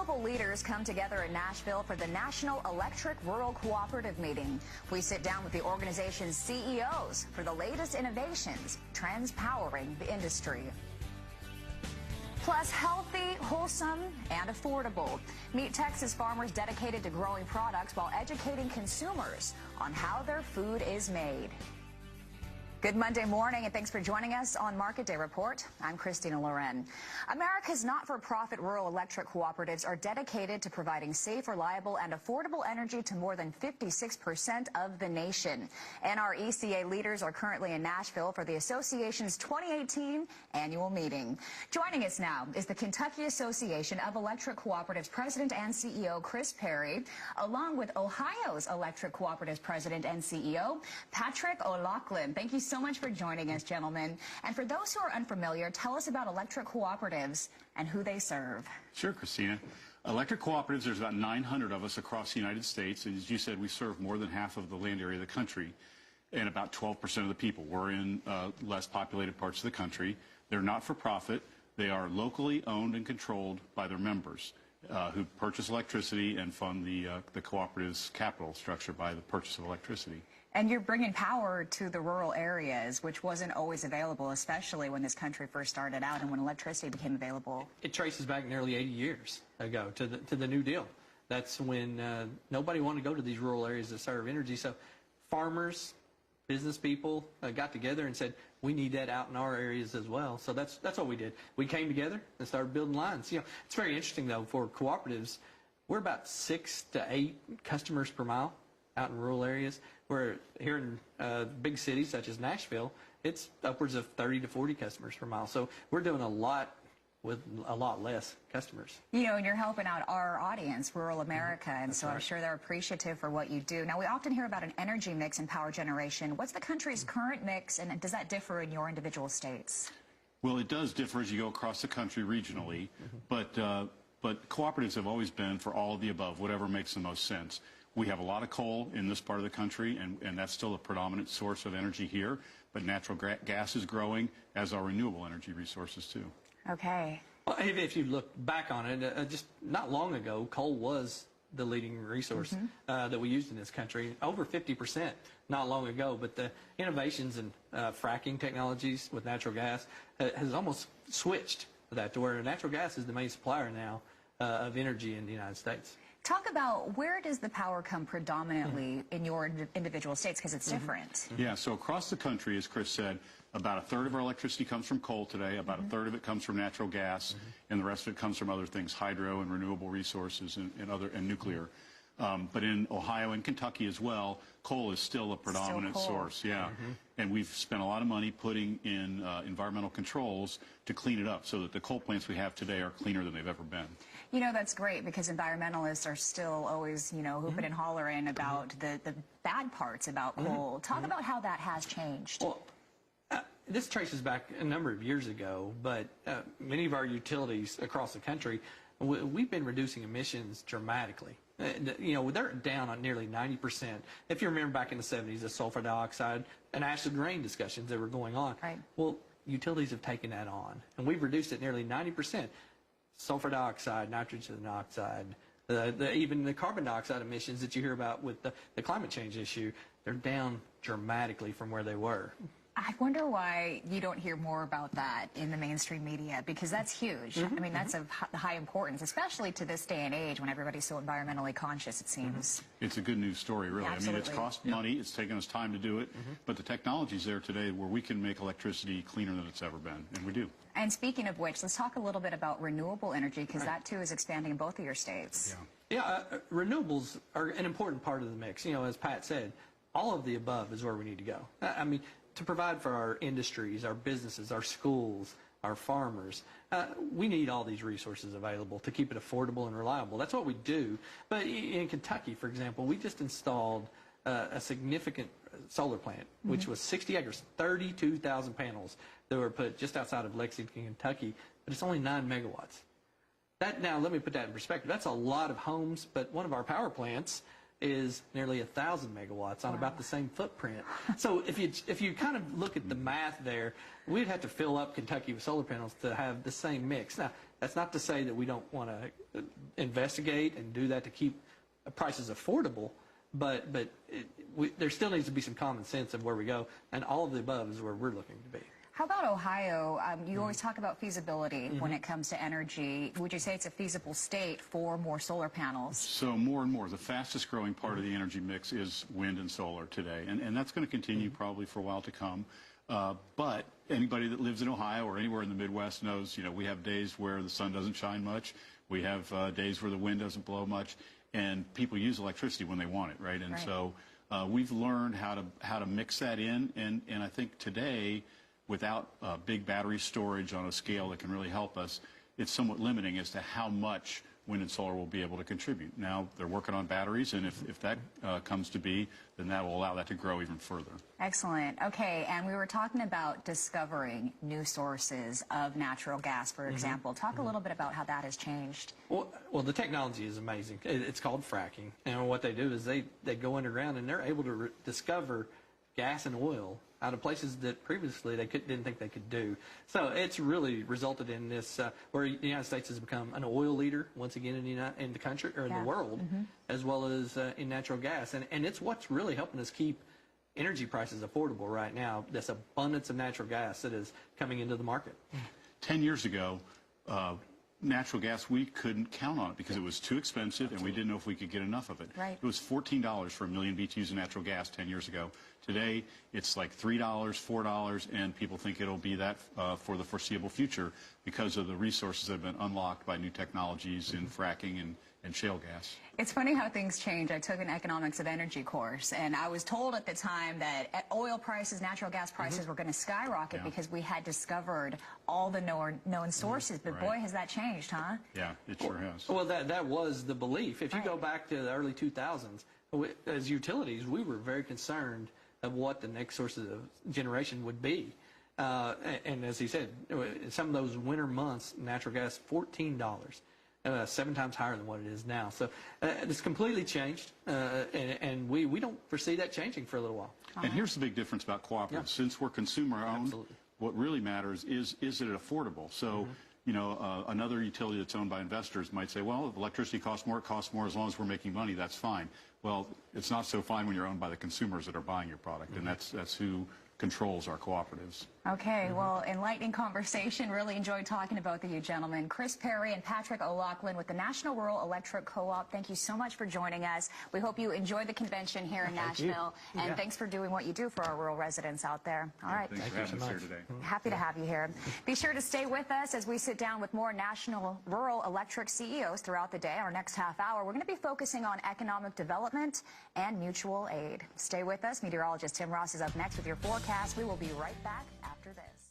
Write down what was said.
Renewable leaders come together in Nashville for the National Electric Rural Cooperative Meeting. We sit down with the organization's CEOs for the latest innovations, trends powering the industry. Plus, healthy, wholesome, and affordable. Meet Texas farmers dedicated to growing products while educating consumers on how their food is made. Good Monday morning, and thanks for joining us on Market Day Report. I'm Christina Loren. America's not-for-profit rural electric cooperatives are dedicated to providing safe, reliable, and affordable energy to more than 56% of the nation. NRECA leaders are currently in Nashville for the association's 2018 annual meeting. Joining us now is the Kentucky Association of Electric Cooperatives President and CEO Chris Perry, along with Ohio's Electric Cooperatives President and CEO Patrick O'Loughlin. Thank you so much for joining us, gentlemen. And for those who are unfamiliar, tell us about electric cooperatives and who they serve. Sure, Christina. Electric cooperatives, there's about 900 of us across the United States. And as you said, we serve more than half of the land area of the country and about 12% of the people. We're in less populated parts of the country. They're not for profit. They are locally owned and controlled by their members who purchase electricity and fund the cooperative's capital structure by the purchase of electricity. And you're bringing power to the rural areas, which wasn't always available, especially when this country first started out and when electricity became available. It traces back nearly 80 years ago to the New Deal. That's when nobody wanted to go to these rural areas to serve energy. So farmers, business people got together and said, we need that out in our areas as well. So that's what we did. We came together and started building lines. You know, it's very interesting, though, for cooperatives. We're about 6 to 8 customers per mile out in rural areas. Where here in big cities such as Nashville, it's upwards of 30 to 40 customers per mile. So we're doing a lot with a lot less customers. You know, and you're helping out our audience, rural America, and that's so right. I'm sure they're appreciative for what you do. Now, we often hear about an energy mix in power generation. What's the country's current mix, and does that differ in your individual states? Well, it does differ as you go across the country regionally, but cooperatives have always been for all of the above, whatever makes the most sense. We have a lot of coal in this part of the country, and that's still a predominant source of energy here, but natural gas is growing, as are renewable energy resources, too. Okay. Well, if you look back on it, just not long ago, coal was the leading resource that we used in this country, over 50% not long ago, but the innovations in fracking technologies with natural gas has almost switched that to where natural gas is the main supplier now of energy in the United States. Talk about where does the power come predominantly in your individual states, because it's different. Yeah, so across the country, as Chris said, about a third of our electricity comes from coal today, about a third of it comes from natural gas, and the rest of it comes from other things, hydro and renewable resources and nuclear. But in Ohio and Kentucky as well, coal is still a predominant source. Yeah, and we've spent a lot of money putting in environmental controls to clean it up so that the coal plants we have today are cleaner than they've ever been. You know, that's great because environmentalists are still always, you know, hooping and hollering about the bad parts about coal. Talk about how that has changed. Well, this traces back a number of years ago, but many of our utilities across the country, we've been reducing emissions dramatically. You know, they're down on nearly 90%. If you remember back in the 70s, the sulfur dioxide and acid rain discussions that were going on. Right. Well, utilities have taken that on, and we've reduced it nearly 90%. Sulfur dioxide, nitrogen oxide, even the carbon dioxide emissions that you hear about with the climate change issue, they're down dramatically from where they were. I wonder why you don't hear more about that in the mainstream media, because that's huge. I mean, that's of high importance, especially to this day and age when everybody's so environmentally conscious, it seems. It's a good news story, really. Absolutely. I mean, it's cost money, it's taken us time to do it, but the technology's there today where we can make electricity cleaner than it's ever been, and we do. And speaking of which, let's talk a little bit about renewable energy, because that, too, is expanding in both of your states. Renewables are an important part of the mix. You know, as Pat said, all of the above is where we need to go. I mean, to provide for our industries, our businesses, our schools, our farmers, we need all these resources available to keep it affordable and reliable. That's what we do. But in Kentucky, for example, we just installed a significant solar plant, which was 60 acres, 32,000 panels that were put just outside of Lexington, Kentucky, but it's only 9 megawatts. Now, let me put that in perspective. That's a lot of homes, but one of our power plants is nearly 1,000 megawatts on about the same footprint. So if you kind of look at the math there, we'd have to fill up Kentucky with solar panels to have the same mix. Now, that's not to say that we don't want to investigate and do that to keep prices affordable, but there still needs to be some common sense of where we go, and all of the above is where we're looking to be. How about Ohio? You always talk about feasibility when it comes to energy. Would you say it's a feasible state for more solar panels? So more and more. The fastest growing part of the energy mix is wind and solar today, and that's going to continue probably for a while to come. But anybody that lives in Ohio or anywhere in the Midwest knows, we have days where the sun doesn't shine much. We have days where the wind doesn't blow much, and people use electricity when they want it, right? And so we've learned how to mix that in, and I think today, without big battery storage on a scale that can really help us, it's somewhat limiting as to how much wind and solar will be able to contribute. Now, they're working on batteries, and if that comes to be, then that will allow that to grow even further. Excellent. Okay, and we were talking about discovering new sources of natural gas, for example. Talk a little bit about how that has changed. Well, the technology is amazing. It's called fracking, and what they do is they go underground, and they're able to discover gas and oil out of places that previously they didn't think they could do. So it's really resulted in this, where the United States has become an oil leader once again in the country or in the world, as well as in natural gas. And it's what's really helping us keep energy prices affordable right now. This abundance of natural gas that is coming into the market. 10 years ago, natural gas, we couldn't count on it because it was too expensive and we didn't know if we could get enough of it. Right. It was $14 for a million BTUs of natural gas 10 years ago. Today, it's like $3, $4, and people think it'll be that for the foreseeable future because of the resources that have been unlocked by new technologies in fracking and shale gas. It's funny how things change. I took an economics of energy course, and I was told at the time that oil prices, natural gas prices were going to skyrocket because we had discovered all the known sources. But boy, has that changed, huh? Yeah, it sure has. Well, that was the belief. If you go back to the early 2000s, as utilities, we were very concerned of what the next sources of generation would be. And as he said, some of those winter months, natural gas, $14. 7 times higher than what it is now. So it's completely changed, and we don't foresee that changing for a little while. And here's the big difference about cooperatives. Since we're consumer-owned, what really matters is it affordable? So, another utility that's owned by investors might say, well, if electricity costs more, it costs more. As long as we're making money, that's fine. Well, it's not so fine when you're owned by the consumers that are buying your product, and that's who controls our cooperatives. Okay, well, enlightening conversation. Really enjoyed talking to both of you gentlemen. Chris Perry and Patrick O'Loughlin with the National Rural Electric Co-op. Thank you so much for joining us. We hope you enjoy the convention here in Nashville, and thanks for doing what you do for our rural residents out there. All right. Thanks for having us here today. Happy to have you here. Be sure to stay with us as we sit down with more National Rural Electric CEOs throughout the day. Our next half hour, we're going to be focusing on economic development and mutual aid. Stay with us. Meteorologist Tim Ross is up next with your forecast. We will be right back after this.